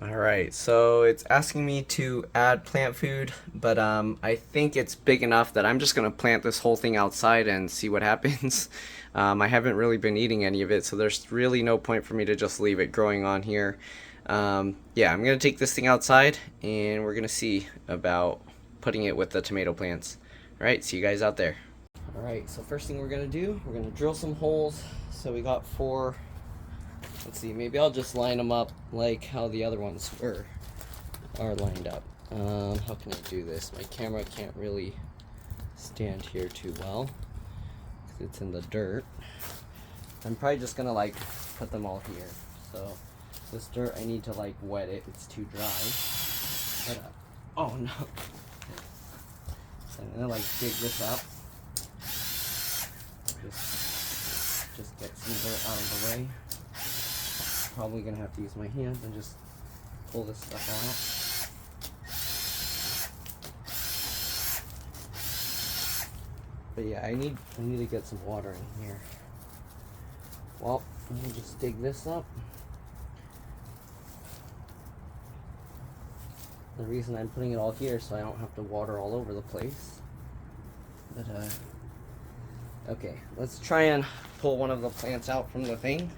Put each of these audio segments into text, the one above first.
Alright, so it's asking me to add plant food, but I think it's big enough that I'm just going to plant this whole thing outside and see what happens. I haven't really been eating any of it, so there's really no point for me to just leave it growing on here. Yeah, I'm going to take this thing outside and we're going to see about putting it with the tomato plants. Alright, see you guys out there. Alright, so first thing we're going to do, we're going to drill some holes. So we got 4. Let's see, maybe I'll just line them up like how the other ones are lined up. How can I do this? My camera can't really stand here too well because it's in the dirt. I'm probably just gonna like put them all here. So this dirt, I need to like wet it. It's too dry. But, oh no. So I'm gonna like dig this up. Just get some dirt out of the way. Probably gonna have to use my hands and just pull this stuff out. But yeah, I need to get some water in here. Well, let me just dig this up. The reason I'm putting it all here so I don't have to water all over the place. But okay, let's try and pull one of the plants out from the thing.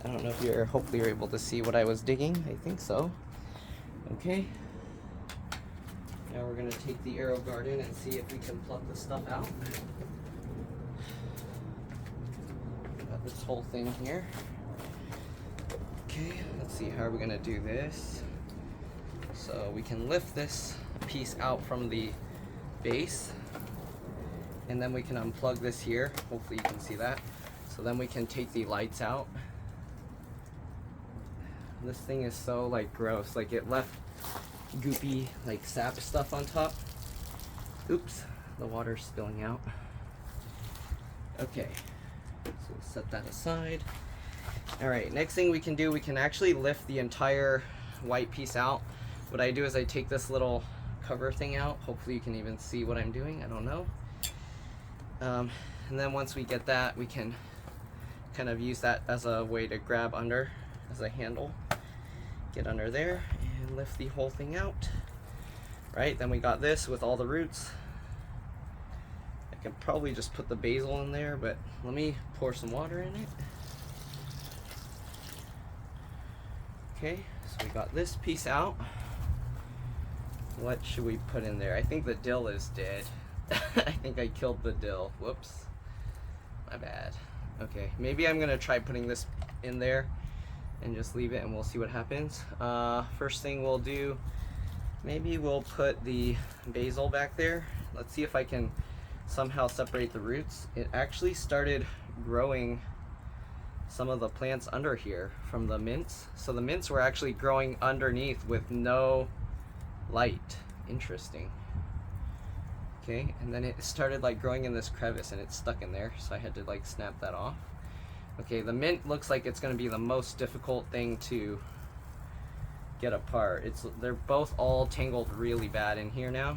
I don't know if hopefully you're able to see what I was digging. I think so. Okay. Now we're going to take the AeroGarden and see if we can pluck the stuff out. Got this whole thing here. Okay, let's see how we're going to do this. So we can lift this piece out from the base. And then we can unplug this here. Hopefully you can see that. So then we can take the lights out. This thing is so like gross, like it left goopy like sap stuff on top. Oops, the water's spilling out. Okay, so we'll set that aside. Alright, next thing we can do, we can actually lift the entire white piece out. What I do is I take this little cover thing out. Hopefully you can even see what I'm doing, I don't know. And then once we get that, we can kind of use that as a way to grab under, as a handle. Get under there and lift the whole thing out. Right, then we got this with all the roots. I can probably just put the basil in there, but let me pour some water in it. Okay, so we got this piece out. What should we put in there? I think the dill is dead. I think I killed the dill. Whoops, my bad. Okay, maybe I'm gonna try putting this in there and just leave it and we'll see what happens. First thing we'll do, maybe we'll put the basil back there. Let's see if I can somehow separate the roots. It actually started growing some of the plants under here from the mints. So the mints were actually growing underneath with no light. Interesting. Okay, and then it started like growing in this crevice and it's stuck in there, so I had to like snap that off. Okay, the mint looks like it's going to be the most difficult thing to get apart. They're both all tangled really bad in here now.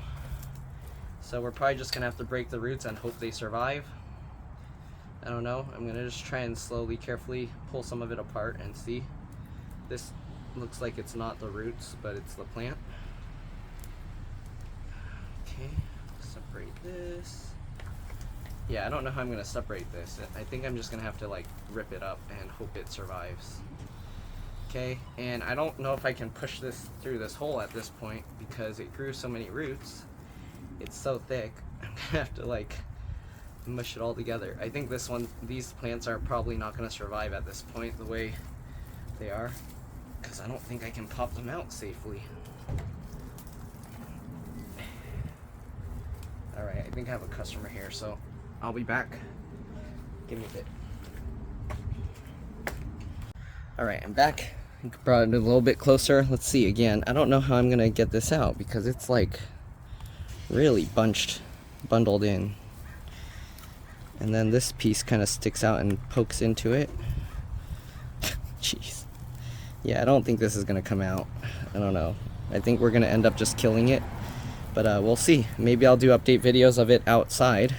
So we're probably just going to have to break the roots and hope they survive. I don't know. I'm going to just try and slowly, carefully pull some of it apart and see. This looks like it's not the roots, but it's the plant. Okay, separate this. Yeah, I don't know how I'm going to separate this. I think I'm just going to have to like rip it up and hope it survives. Okay, and I don't know if I can push this through this hole at this point because it grew so many roots. It's so thick. I'm going to have to like mush it all together. I think these plants are probably not going to survive at this point the way they are because I don't think I can pop them out safely. Alright, I think I have a customer here, so I'll be back. Give me a bit. Alright, I'm back. I brought it a little bit closer. Let's see again. I don't know how I'm going to get this out because it's like really bundled in. And then this piece kind of sticks out and pokes into it. Jeez. Yeah, I don't think this is going to come out. I don't know. I think we're going to end up just killing it. But we'll see. Maybe I'll do update videos of it outside.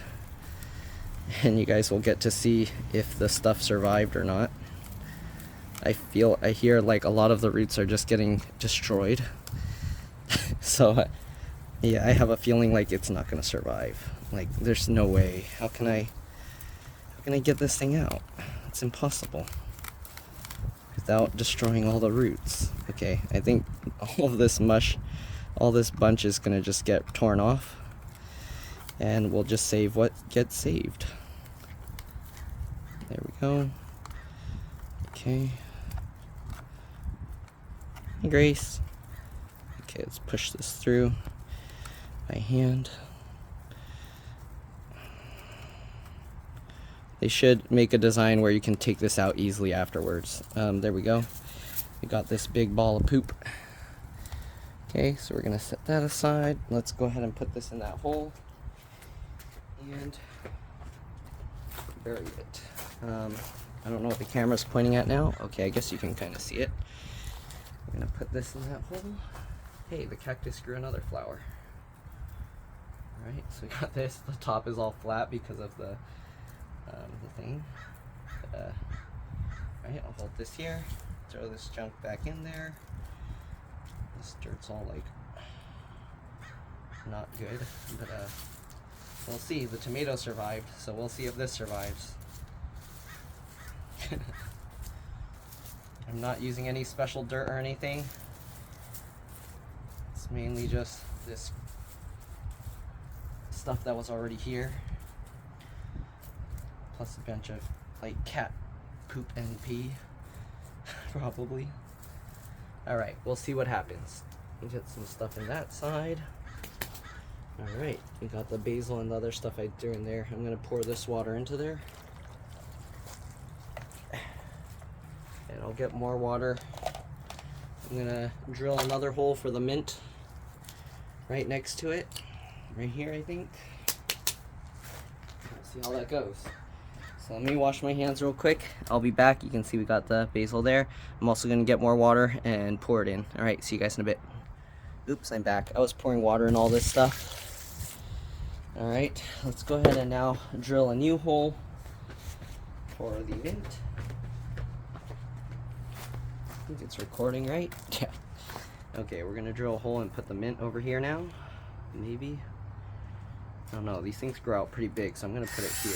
And you guys will get to see if the stuff survived or not. I hear like a lot of the roots are just getting destroyed. So yeah, I have a feeling like it's not gonna survive. Like there's no way. How can I get this thing out? It's impossible without destroying all the roots. Okay, I think all of this mush, all this bunch is gonna just get torn off, and we'll just save what gets saved. There we go. Okay. Hey, Grace. Okay, let's push this through by hand. They should make a design where you can take this out easily afterwards. There we go. We got this big ball of poop. Okay, so we're gonna set that aside. Let's go ahead and put this in that hole and bury it. I don't know what the camera's pointing at now. Okay, I guess you can kind of see it. We're gonna put this in that hole. Hey, the cactus grew another flower. Alright, so we got this. The top is all flat because of the thing. Alright, I'll hold this here. Throw this junk back in there. This dirt's all like not good, but we'll see. The tomato survived, so we'll see if this survives. I'm not using any special dirt or anything. It's mainly just this stuff that was already here, plus a bunch of like cat poop and pee. Probably. Alright, we'll see what happens. We'll get some stuff in that side. Alright, we got the basil and the other stuff I threw in there. I'm gonna pour this water into there. And I'll get more water. I'm gonna drill another hole for the mint right next to it. Right here, I think. Let's see how that goes. So let me wash my hands real quick. I'll be back. You can see we got the basil there. I'm also gonna get more water and pour it in. Alright, see you guys in a bit. Oops, I'm back. I was pouring water in all this stuff. Alright, let's go ahead and now drill a new hole for the mint. I think it's recording, right? Yeah. Okay, we're gonna drill a hole and put the mint over here now. Maybe. I don't know, these things grow out pretty big, so I'm gonna put it here.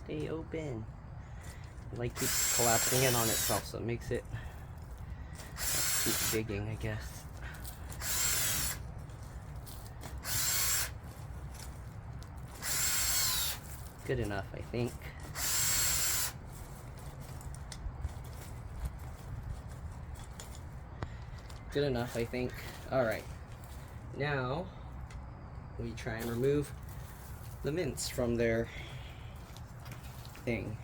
Stay open. It like keeps collapsing in on itself, so it makes it keep digging, I guess. Good enough, I think. Good enough, I think. Alright. Now, we try and remove the mints from their thing.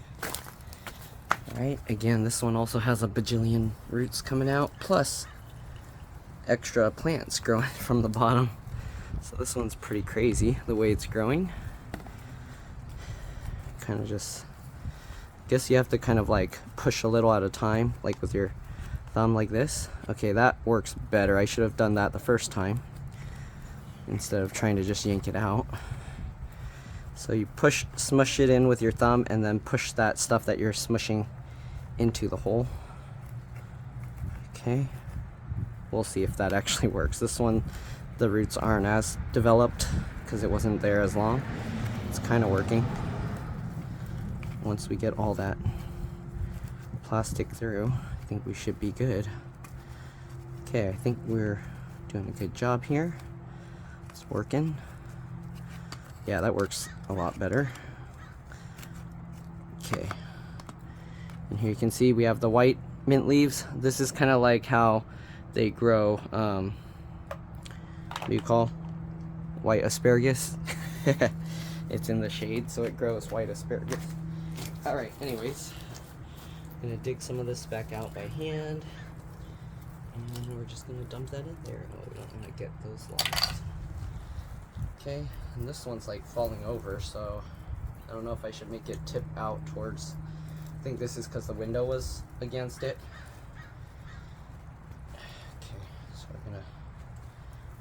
Alright, again, this one also has a bajillion roots coming out, plus extra plants growing from the bottom. So this one's pretty crazy, the way it's growing. Kind of just, I guess you have to kind of like push a little at a time, like with your thumb like this. Okay, that works better. I should have done that the first time instead of trying to just yank it out. So you smush it in with your thumb and then push that stuff that you're smushing into the hole. Okay, we'll see if that actually works. This one, the roots aren't as developed because it wasn't there as long. It's kind of working. Once we get all that plastic through, I think we should be good. Okay, I think we're doing a good job here. It's working. Yeah, that works a lot better. Okay. And here you can see we have the white mint leaves. This is kind of like how they grow, what do you call white asparagus? It's in the shade, so it grows white asparagus. Alright, anyways, I'm gonna dig some of this back out by hand, and we're just gonna dump that in there. Oh, we don't want to get those lost. Okay, and this one's like falling over, so I don't know if I should make it tip out towards I think this is because the window was against it. Okay, so we're gonna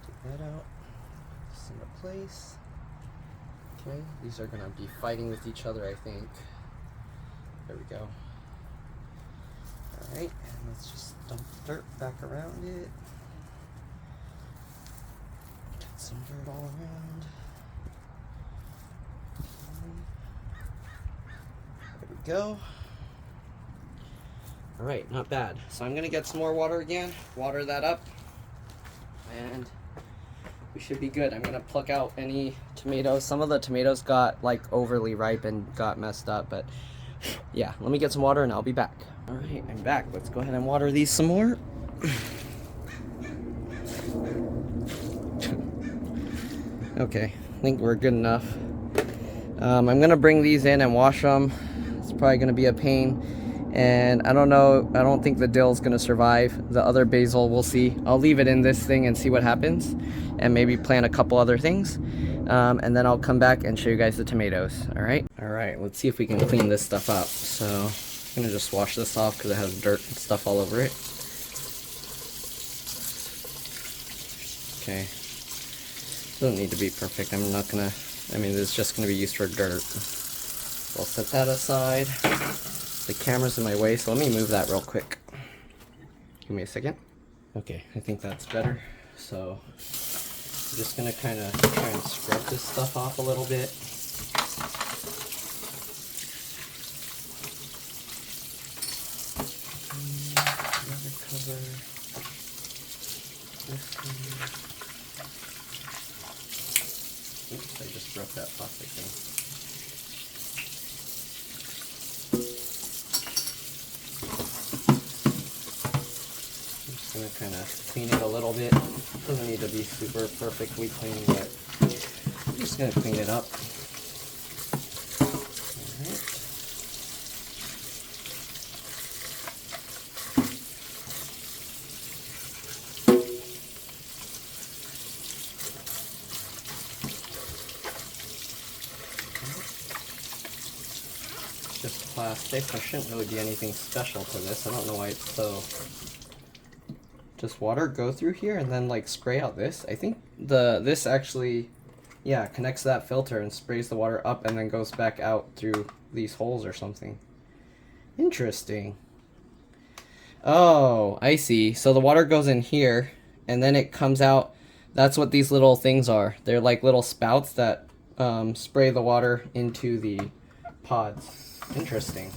take that out, this into place. Okay, these are gonna be fighting with each other, I think. There we go. Alright, and let's just dump dirt back around it. Get some dirt all around. There we go. Alright, not bad. So I'm gonna get some more water again, water that up, and we should be good. I'm gonna pluck out any tomatoes. Some of the tomatoes got like overly ripe and got messed up, but yeah, let me get some water and I'll be back. Alright, I'm back. Let's go ahead and water these some more. Okay, I think we're good enough. I'm gonna bring these in and wash them. It's probably gonna be a pain, and I don't know, I don't think the dill's gonna survive. The other basil, we'll see. I'll leave it in this thing and see what happens, and maybe plant a couple other things, and then I'll come back and show you guys the tomatoes. Alright, let's see if we can clean this stuff up. So I'm gonna just wash this off because it has dirt and stuff all over it. Okay, doesn't need to be perfect. I'm not gonna, I mean, it's just gonna be used for dirt. I'll set that aside. The camera's in my way, so let me move that real quick. Give me a second. Okay, I think that's better. So I'm just gonna kind of try and scrub this stuff off a little bit. Cover this one. Oops, I just broke that plastic thing. I'm just gonna kind of clean it a little bit. Doesn't need to be super perfectly clean, but I'm just gonna clean it up. Alright. Just plastic. There shouldn't really be anything special to this. I don't know why it's so. Just water go through here and then like spray out this. I think this actually, yeah, connects that filter and sprays the water up and then goes back out through these holes or something. Interesting. Oh, I see. So the water goes in here and then it comes out. That's what these little things are. They're like little spouts that spray the water into the pods. Interesting.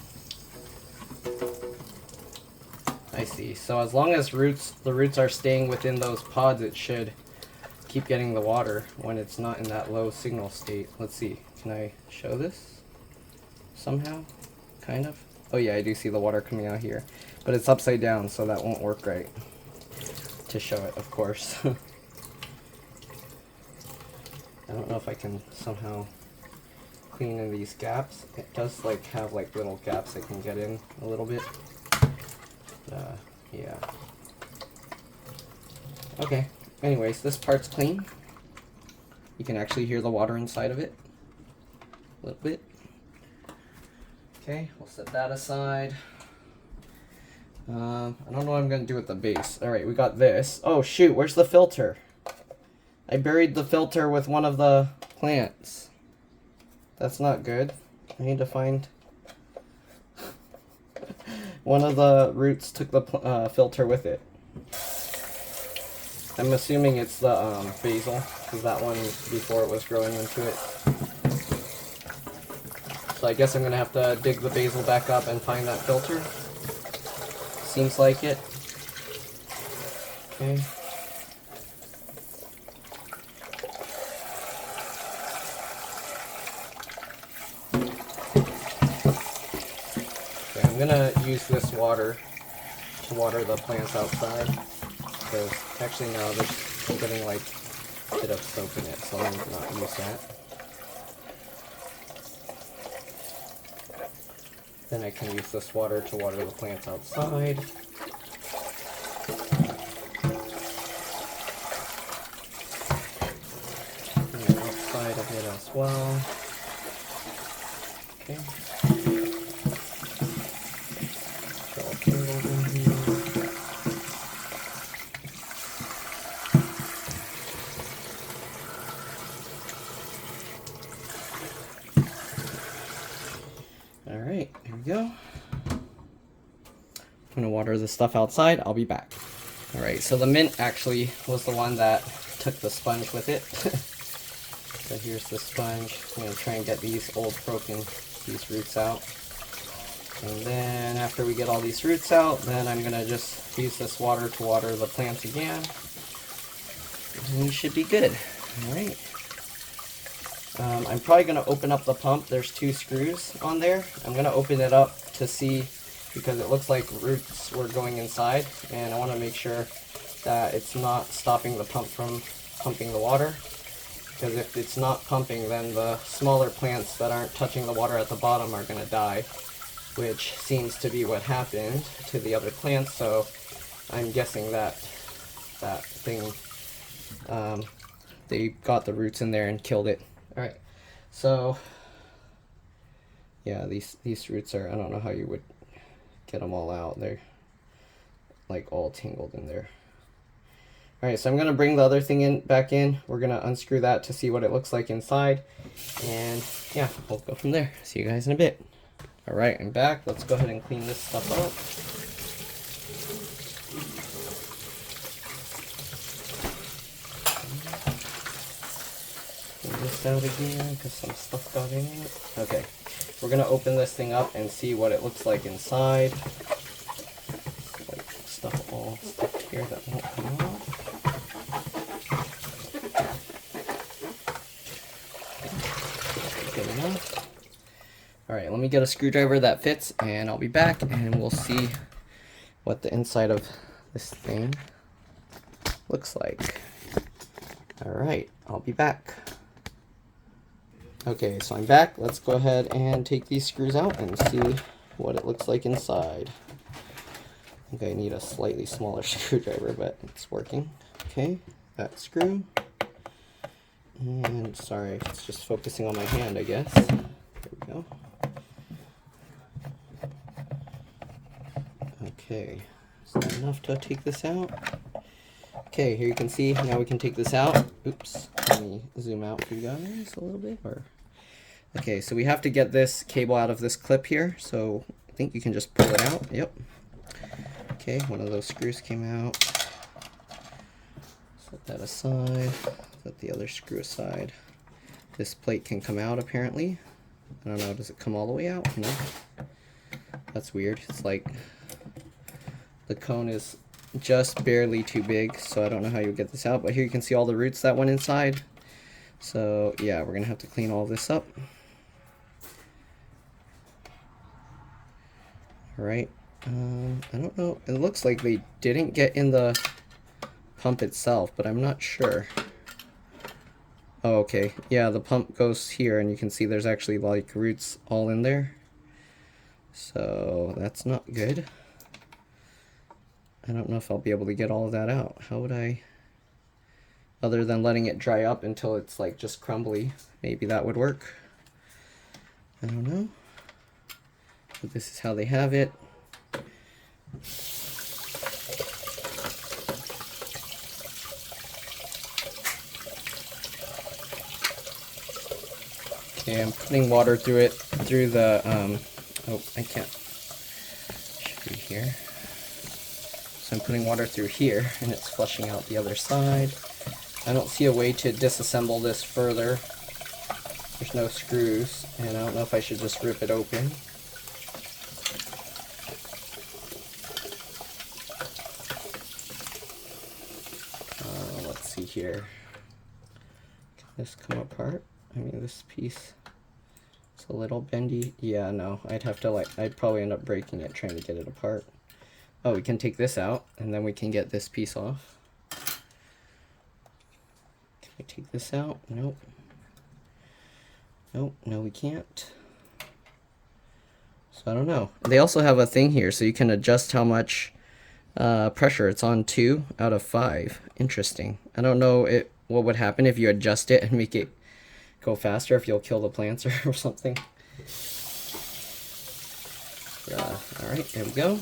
I see. So as long as the roots are staying within those pods, it should keep getting the water when it's not in that low signal state. Let's see. Can I show this somehow? Kind of. Oh yeah, I do see the water coming out here. But it's upside down, so that won't work right to show it, of course. I don't know if I can somehow clean in these gaps. It does like have like little gaps I can get in a little bit. Yeah. Okay, anyways, this part's clean. You can actually hear the water inside of it a little bit. Okay, we'll set that aside. I don't know what I'm gonna do with the base. Alright, we got this. Oh shoot, where's the filter? I buried the filter with one of the plants. That's not good. I need to find. One of the roots took the filter with it. I'm assuming it's the basil, because that one before it was growing into it. So I guess I'm going to have to dig the basil back up and find that filter. Seems like it. Okay. I'm gonna use this water to water the plants outside, because actually no, I'm getting like a bit of soap in it, so I'm gonna not use that. Then I can use this water to water the plants outside. And outside of it as well. Okay. water the stuff outside. I'll be back. All right, so the mint actually was the one that took the sponge with it. So here's the sponge. I'm gonna try and get these these roots out. And then after we get all these roots out, then I'm gonna just use this water to water the plants again. And we should be good. All right. I'm probably gonna open up the pump. There's 2 screws on there. I'm gonna open it up to see, because it looks like roots were going inside, and I want to make sure that it's not stopping the pump from pumping the water, because if it's not pumping, then the smaller plants that aren't touching the water at the bottom are going to die, which seems to be what happened to the other plants. So I'm guessing that they got the roots in there and killed it. All right, so yeah, these roots are, I don't know how you would get them all out. They're like all tangled in there. All right, so I'm gonna bring the other thing back in. We're gonna unscrew that to see what it looks like inside, and yeah, we'll go from there. See you guys in a bit. All right, I'm back. Let's go ahead and clean this stuff up. Clean this out again because some stuff got in it. Okay, we're gonna open this thing up and see what it looks like inside. Like stuff all stuck here that won't come out. Good enough. All right, let me get a screwdriver that fits, and I'll be back, and we'll see what the inside of this thing looks like. All right, I'll be back. Okay, so I'm back. Let's go ahead and take these screws out and see what it looks like inside. I think I need a slightly smaller screwdriver, but it's working. Okay, that screw. And sorry, it's just focusing on my hand, I guess. There we go. Okay, is that enough to take this out? Okay, here you can see, now we can take this out. Oops, let me zoom out for you guys a little bit. Okay, so we have to get this cable out of this clip here, so I think you can just pull it out. Yep. Okay, one of those screws came out. Set that aside. Set the other screw aside. This plate can come out apparently. I don't know, does it come all the way out? No. That's weird. It's like the cone is just barely too big, so I don't know how you get this out, but here you can see all the roots that went inside. So yeah, we're gonna have to clean all this up. Alright, I don't know, it looks like they didn't get in the pump itself, but I'm not sure. Oh, okay, yeah, the pump goes here, and you can see there's actually like roots all in there. So that's not good. I don't know if I'll be able to get all of that out. How would I, other than letting it dry up until it's like just crumbly, maybe that would work. I don't know. But this is how they have it. Okay, I'm putting water through it, through the, oh, I can't, should be here. So I'm putting water through here, and it's flushing out the other side. I don't see a way to disassemble this further. There's no screws, and I don't know if I should just rip it open. Let's see here. Can this come apart? I mean, this piece is a little bendy. Yeah, no, I'd have to I'd probably end up breaking it trying to get it apart. Oh, we can take this out, and then we can get this piece off. Can we take this out? Nope. Nope, no we can't. So I don't know. They also have a thing here, so you can adjust how much pressure. It's on 2 out of 5. Interesting. I don't know what would happen if you adjust it and make it go faster, if you'll kill the plants or something. Alright, there we go.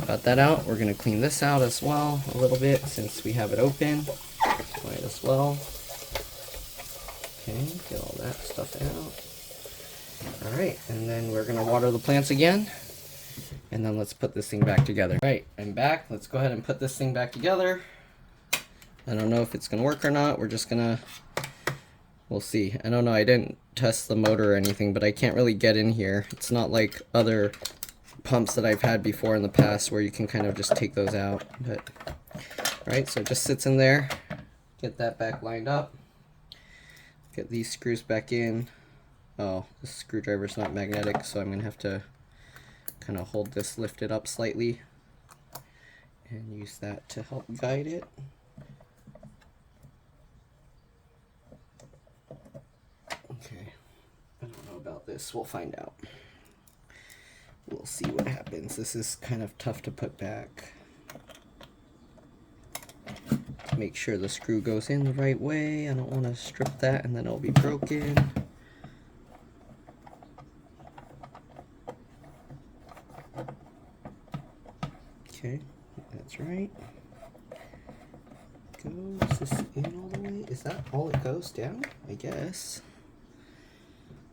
Got that out. We're going to clean this out as well a little bit since we have it open. Might as well. Okay, get all that stuff out. Alright, and then we're going to water the plants again. And then let's put this thing back together. All right, I'm back. Let's go ahead and put this thing back together. I don't know if it's gonna work or not. We're just gonna, we'll see. I don't know, I didn't test the motor or anything, but I can't really get in here. It's not like other pumps that I've had before in the past where you can kind of just take those out. But right, so it just sits in there. Get that back lined up. Get these screws back in. Oh, the screwdriver's not magnetic, so I'm gonna have to kind of hold this lifted up slightly and use that to help guide it. Okay, I don't know about this. We'll find out. We'll see what happens. This is kind of tough to put back. Make sure the screw goes in the right way. I don't want to strip that and then it'll be broken. Okay, that's right. Goes this in all the way? Is that all it goes down? I guess.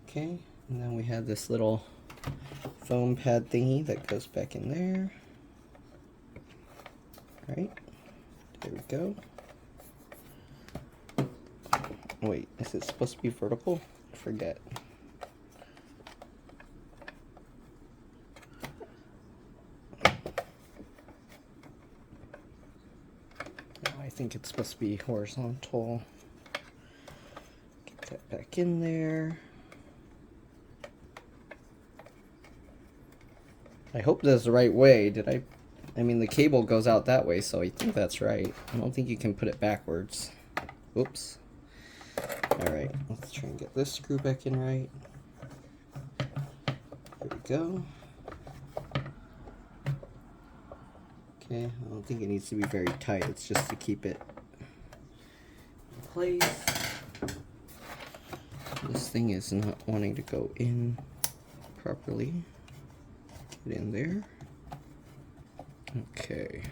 Okay, and then we have this little foam pad thingy that goes back in there. Right, there we go. Wait, is it supposed to be vertical? I forget. No, I think it's supposed to be horizontal. Get that back in there. I hope that's the right way. I mean, the cable goes out that way, so I think that's right. I don't think you can put it backwards. Oops. Alright, let's try and get this screw back in right. There we go. Okay, I don't think it needs to be very tight. It's just to keep it in place. This thing is not wanting to go in properly. Get in there. Okay.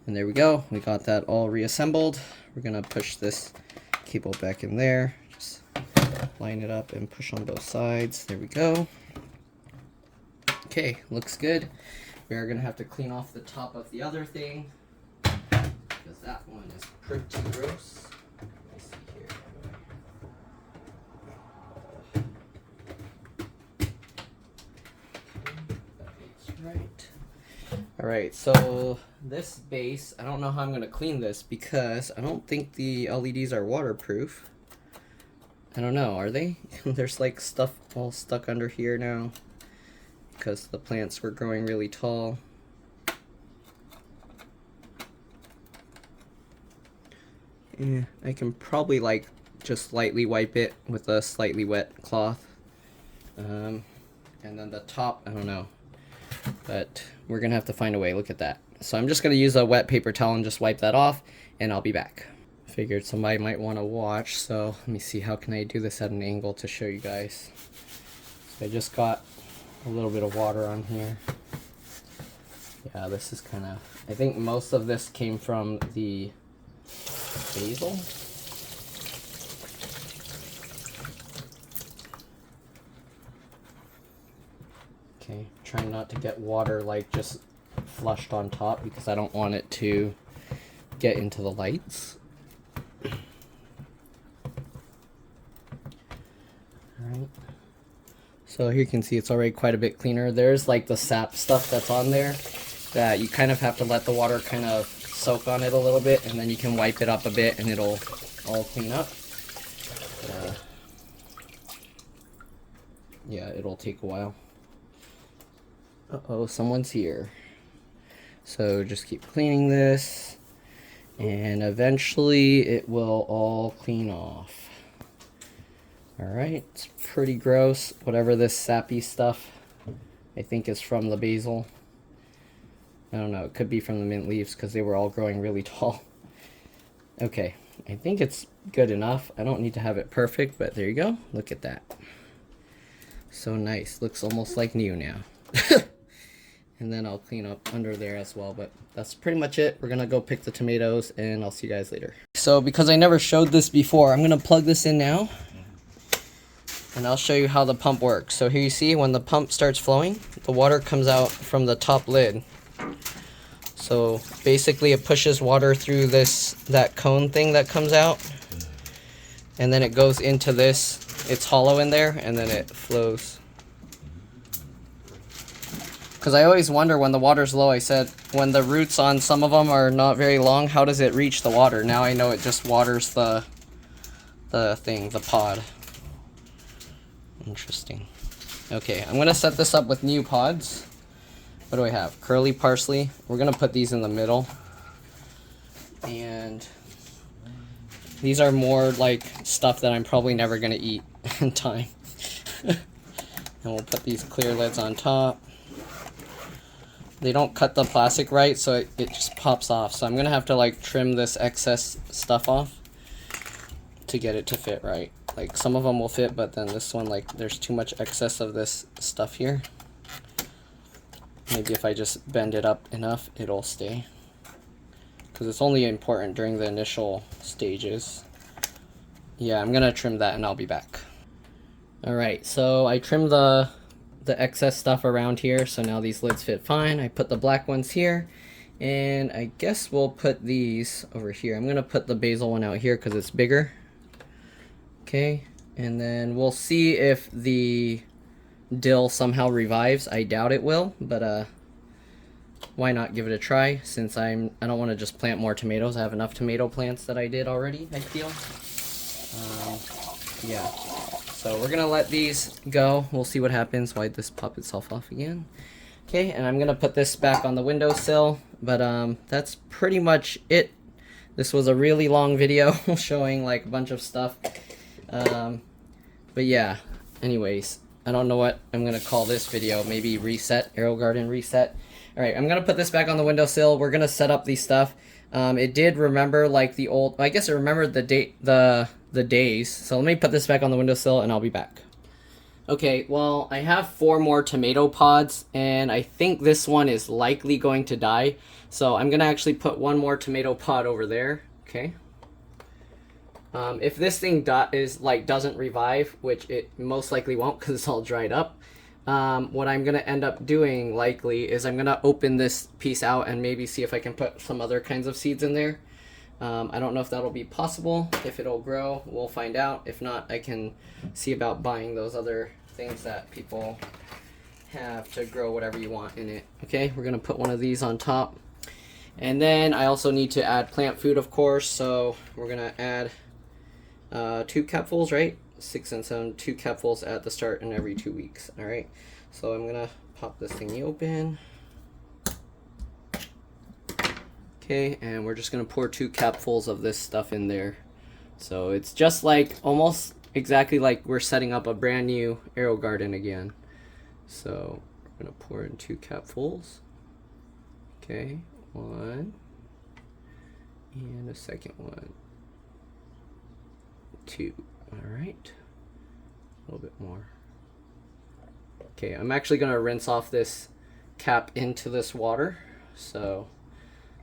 And there we go. We got that all reassembled. We're going to push this cable back in there. Just line it up and push on both sides. There we go. Okay, looks good. We are going to have to clean off the top of the other thing because that one is pretty gross. Let me see here. That looks right. Alright, so this base, I don't know how I'm going to clean this because I don't think the LEDs are waterproof. I don't know, are they? There's like stuff all stuck under here now because the plants were growing really tall. Yeah, I can probably like just lightly wipe it with a slightly wet cloth. And then the top, I don't know. But we're gonna have to find a way. Look at that. So I'm just gonna use a wet paper towel and just wipe that off, and I'll be back. Figured somebody might want to watch, so let me see how can I do this at an angle to show you guys. So I just got a little bit of water on here. Yeah, this is kind of, I think most of this came from the basil. Okay, trying not to get water like just flushed on top because I don't want it to get into the lights. Alright. So here you can see it's already quite a bit cleaner. There's like the sap stuff that's on there that you kind of have to let the water kind of soak on it a little bit, and then you can wipe it up a bit and it'll all clean up. Yeah, it'll take a while. Uh-oh, someone's here. So just keep cleaning this, and eventually it will all clean off. Alright, it's pretty gross. Whatever this sappy stuff, I think is from the basil. I don't know, it could be from the mint leaves because they were all growing really tall. Okay, I think it's good enough. I don't need to have it perfect, but there you go. Look at that. So nice. Looks almost like new now. And then I'll clean up under there as well, but that's pretty much it. We're gonna go pick the tomatoes and I'll see you guys later. So because I never showed this before, I'm gonna plug this in now. and I'll show you how the pump works. So here you see when the pump starts flowing, the water comes out from the top lid. So basically it pushes water through that cone thing that comes out, and then it goes into this. It's hollow in there, and then it flows. Because I always wonder when the water's low, I said when the roots on some of them are not very long, how does it reach the water? Now I know it just waters the pod. Interesting. Okay, I'm gonna set this up with new pods. What do I have? Curly parsley. We're gonna put these in the middle. And these are more like stuff that I'm probably never gonna eat in time. And we'll put these clear lids on top. They don't cut the plastic right, so it just pops off. So I'm gonna have to like trim this excess stuff off to get it to fit right. Like some of them will fit, but then this one, like there's too much excess of this stuff here. Maybe if I just bend it up enough, it'll stay. Because it's only important during the initial stages. Yeah, I'm gonna trim that and I'll be back. Alright, so I trimmed the excess stuff around here, so now these lids fit fine. I put the black ones here, and I guess we'll put these over here. I'm gonna put the basil one out here because it's bigger. Okay, and then we'll see if the dill somehow revives. I doubt it will, but why not give it a try, since I don't want to just plant more tomatoes. I have enough tomato plants that I did already, I feel. Yeah, so we're gonna let these go. We'll see what happens. Why'd this pop itself off again? Okay, and I'm gonna put this back on the windowsill, but that's pretty much it. This was a really long video showing like a bunch of stuff. But yeah, anyways, I don't know what I'm gonna call this video. Maybe reset, AeroGarden reset. Alright, I'm gonna put this back on the windowsill. We're gonna set up these stuff. It did remember like the old, I guess it remembered the days. So let me put this back on the windowsill and I'll be back. Okay, well, I have 4 more tomato pods, and I think this one is likely going to die. So I'm gonna actually put 1 more tomato pod over there. Okay. If this thing doesn't revive, which it most likely won't because it's all dried up, what I'm gonna end up doing likely is I'm gonna open this piece out and maybe see if I can put some other kinds of seeds in there. I don't know if that'll be possible. If it'll grow, we'll find out. If not, I can see about buying those other things that people have to grow whatever you want in it. Okay, we're gonna put one of these on top. And then I also need to add plant food, of course, so we're gonna add 2 capfuls, right? 6 and 7, 2 capfuls at the start and every 2 weeks. All right, so I'm gonna pop this thingy open. Okay, and we're just gonna pour 2 capfuls of this stuff in there. So it's just like almost exactly like we're setting up a brand new AeroGarden again. So we're gonna pour in 2 capfuls. Okay, 1 and a second one. 2. All right, a little bit more. Okay, I'm actually gonna rinse off this cap into this water. So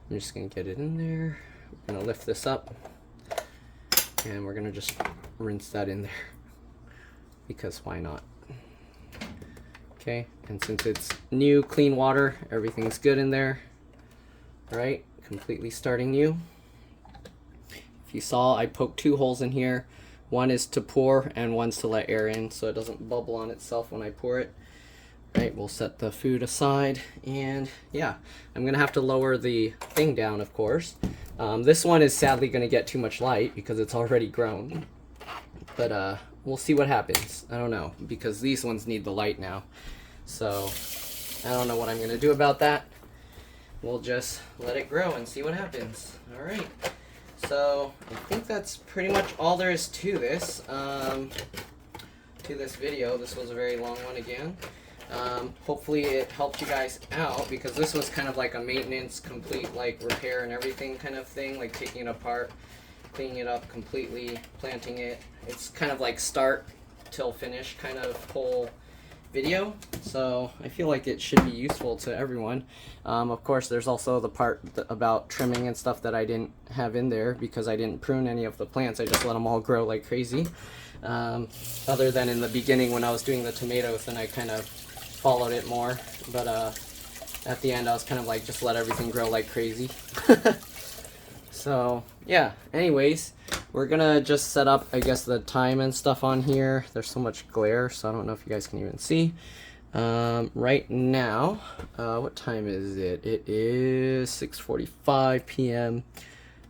I'm just gonna get it in there. We're gonna lift this up and we're gonna just rinse that in there because why not? Okay, and since it's new, clean water, everything's good in there. All right, completely starting new. If you saw, I poked 2 holes in here. One is to pour and one's to let air in so it doesn't bubble on itself when I pour it. Right, we'll set the food aside, and yeah, I'm gonna have to lower the thing down, of course. This one is sadly gonna get too much light because it's already grown, but we'll see what happens. I don't know, because these ones need the light now, so I don't know what I'm gonna do about that. We'll just let it grow and see what happens. All right, so I think that's pretty much all there is to this video. This was a very long one again. Hopefully it helped you guys out, because this was kind of like a maintenance, complete like repair and everything kind of thing, like taking it apart, cleaning it up completely, planting it. It's kind of like start till finish kind of whole video, so I feel like it should be useful to everyone. Of course, there's also the part about trimming and stuff that I didn't have in there because I didn't prune any of the plants. I just let them all grow like crazy. Other than in the beginning when I was doing the tomatoes, and I kind of followed it more. But at the end, I was kind of like, just let everything grow like crazy. So yeah, anyways, we're gonna just set up, I guess, the time and stuff on here. There's so much glare, so I don't know if you guys can even see. Right now, what time is it? It is 6:45 p.m.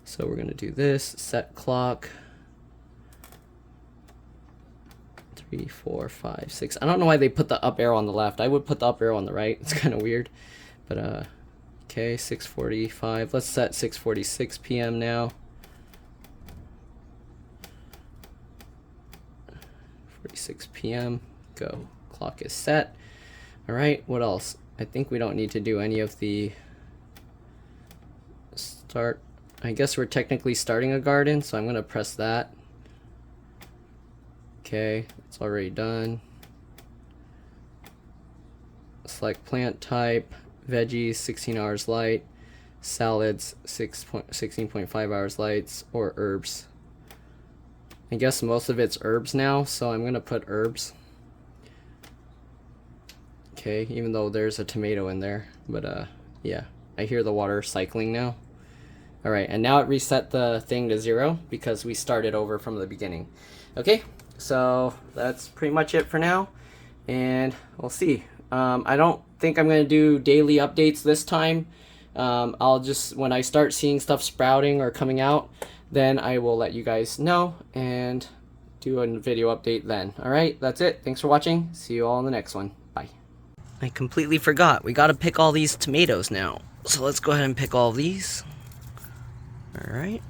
So we're gonna do this, set clock. 3, 4, 5, 6. I don't know why they put the up arrow on the left. I would put the up arrow on the right. It's kind of weird, but okay, 6:45. Let's set 6:46 p.m. now. 46 p.m. Go. Clock is set. All right, what else? I think we don't need to do any of the start. I guess we're technically starting a garden, so I'm going to press that. Okay, it's already done. Select plant type. Veggies 16 hours light, salads 16.5 hours lights, or herbs. I guess most of it's herbs now, so I'm gonna put herbs. Okay, even though there's a tomato in there, but yeah, I hear the water cycling now. All right, and now it reset the thing to 0 because we started over from the beginning. Okay, so that's pretty much it for now, and we'll see. I don't think I'm going to do daily updates this time. I'll just, when I start seeing stuff sprouting or coming out, then I will let you guys know and do a video update then. Alright, that's it. Thanks for watching. See you all in the next one. Bye. I completely forgot. We got to pick all these tomatoes now. So let's go ahead and pick all of these. Alright.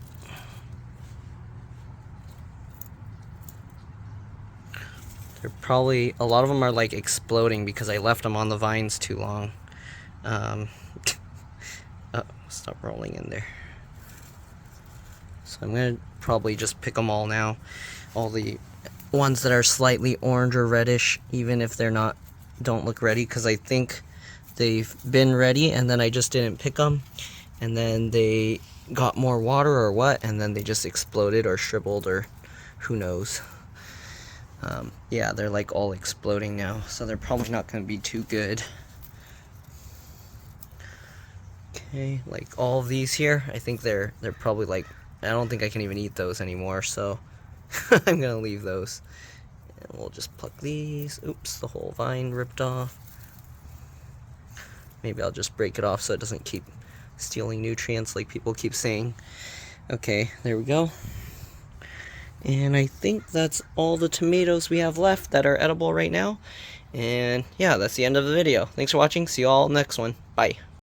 They're probably, a lot of them are like exploding because I left them on the vines too long. Oh, stop rolling in there. So I'm going to probably just pick them all now. All the ones that are slightly orange or reddish, even if they're not, don't look ready, because I think they've been ready and then I just didn't pick them. And then they got more water or what, and then they just exploded or shriveled or who knows. Yeah, they're like all exploding now, so they're probably not going to be too good. Okay, like all of these here, I think they're probably like, I don't think I can even eat those anymore, so I'm going to leave those. And we'll just pluck these. Oops, the whole vine ripped off. Maybe I'll just break it off so it doesn't keep stealing nutrients like people keep saying. Okay, there we go. And I think that's all the tomatoes we have left that are edible right now. And yeah, that's the end of the video. Thanks for watching. See you all next one. Bye.